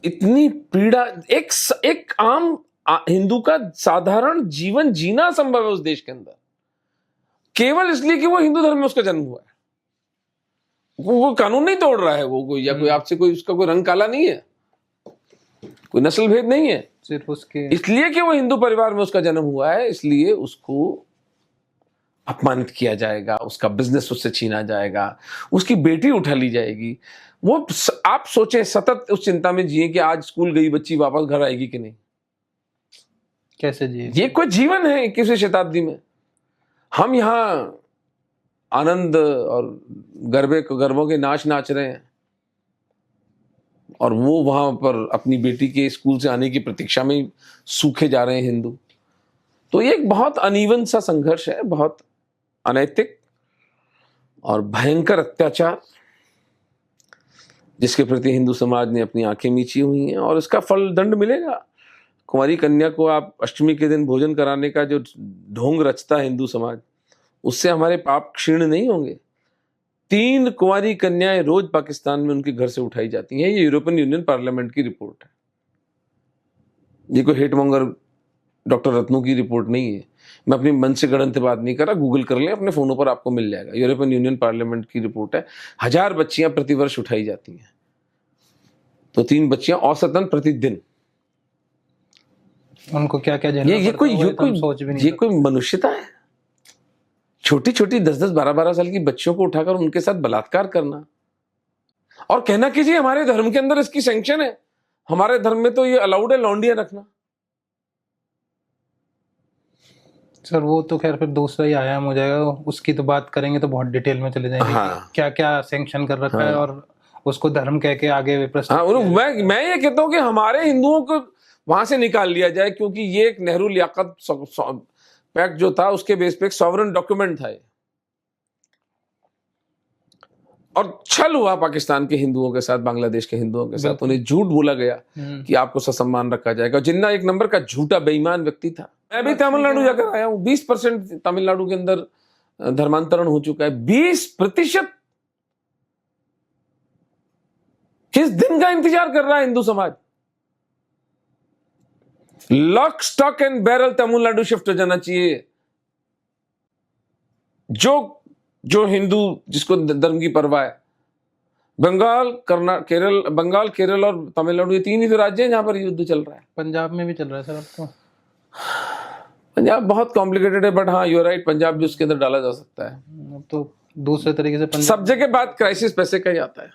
इतनी पीड़ा, एक आम हिंदू का साधारण जीवन जीना असंभव है उस देश के अंदर, केवल इसलिए कि वो हिंदू धर्म में उसका जन्म हुआ है। वो कानून नहीं तोड़ रहा है वो कोई, या कोई आपसे कोई उसका कोई रंग काला नहीं है, कोई नस्ल भेद नहीं है, सिर्फ उसके इसलिए कि वो हिंदू परिवार में उसका जन्म हुआ है, इसलिए उसको अपमानित किया जाएगा, उसका बिजनेस उससे छीना जाएगा, उसकी बेटी उठा ली जाएगी। वो आप सोचें, सतत उस चिंता में जिए कि आज स्कूल गई बच्ची वापस घर आएगी कि नहीं। कैसे जी, ये कोई जीवन है 21वीं शताब्दी में? हम यहाँ आनंद और गरबों के नाच नाच रहे हैं, और वो वहां पर अपनी बेटी के स्कूल से आने की प्रतीक्षा में सूखे जा रहे हैं हिंदू। तो ये एक बहुत अनइवन सा संघर्ष है, बहुत अनैतिक और भयंकर अत्याचार, जिसके प्रति हिंदू समाज ने अपनी आंखें मीची हुई हैं, और इसका फल दंड मिलेगा। कुंवारी कन्या को आप अष्टमी के दिन भोजन कराने का जो ढोंग रचता है हिंदू समाज, उससे हमारे पाप क्षीण नहीं होंगे। 3 कुंवारी कन्याएं रोज पाकिस्तान में उनके घर से उठाई जाती हैं। ये यूरोपियन यूनियन पार्लियामेंट की रिपोर्ट है, ये कोई हेटमोंगर डॉक्टर रत्नू की रिपोर्ट नहीं है। मैं अपनी मन से गणित बात नहीं कर रहा, गूगल कर लें अपने फोनों पर, आपको मिल जाएगा। यूरोपियन यूनियन पार्लियामेंट की रिपोर्ट है। 1000 बच्चियां प्रतिवर्ष उठाई जाती हैं, तो 3 बच्चियां औसतन प्रतिदिन। उनको क्या क्या ये कोई मनुष्यता है? छोटी छोटी 10-10, 12-12 साल की बच्चियों को उठाकर उनके साथ बलात्कार करना, और कहना कि जी हमारे धर्म के अंदर इसकी सैंक्शन है, हमारे धर्म में तो ये अलाउड है लौंडियां रखना। सर वो तो खैर फिर दूसरा ही आयाम हो जाएगा, उसकी तो बात करेंगे तो बहुत डिटेल में चले जाएंगे। हाँ। क्या क्या सैंक्शन कर रखा है, और उसको धर्म कह के आगे मैं ये कहता हूं कि हमारे हिंदुओं को वहां से निकाल लिया जाए, क्योंकि ये एक नेहरू लियाकत पैक्ट जो था उसके बेस पे एक सॉवरेन डॉक्यूमेंट था, और छल हुआ पाकिस्तान के हिंदुओं के साथ, बांग्लादेश के हिंदुओं के साथ। उन्हें झूठ बोला गया कि आपको ससम्मान रखा जाएगा। जिन्ना एक नंबर का झूठा बेईमान व्यक्ति था। मैं भी तमिलनाडु जाकर आया हूं, 20% तमिलनाडु के अंदर धर्मांतरण हो चुका है। 20%। किस दिन का इंतजार कर रहा है हिंदू समाज? Lock stock and barrel Tamil Nadu shift हो जाना चाहिए। जो हिंदू जिसको धर्म की परवाह है, बंगाल, केरल और तमिलनाडु, ये 3 ही तो राज्य हैं जहां पर युद्ध चल रहा है। पंजाब में भी चल रहा है सर अब तो। पंजाब बहुत कॉम्प्लिकेटेड है, बट हाँ यू आर राइट, पंजाब भी उसके अंदर डाला जा सकता है। तो दूसरे तरीके से सब जगह बात क्राइसिस पैसे का ही आता है।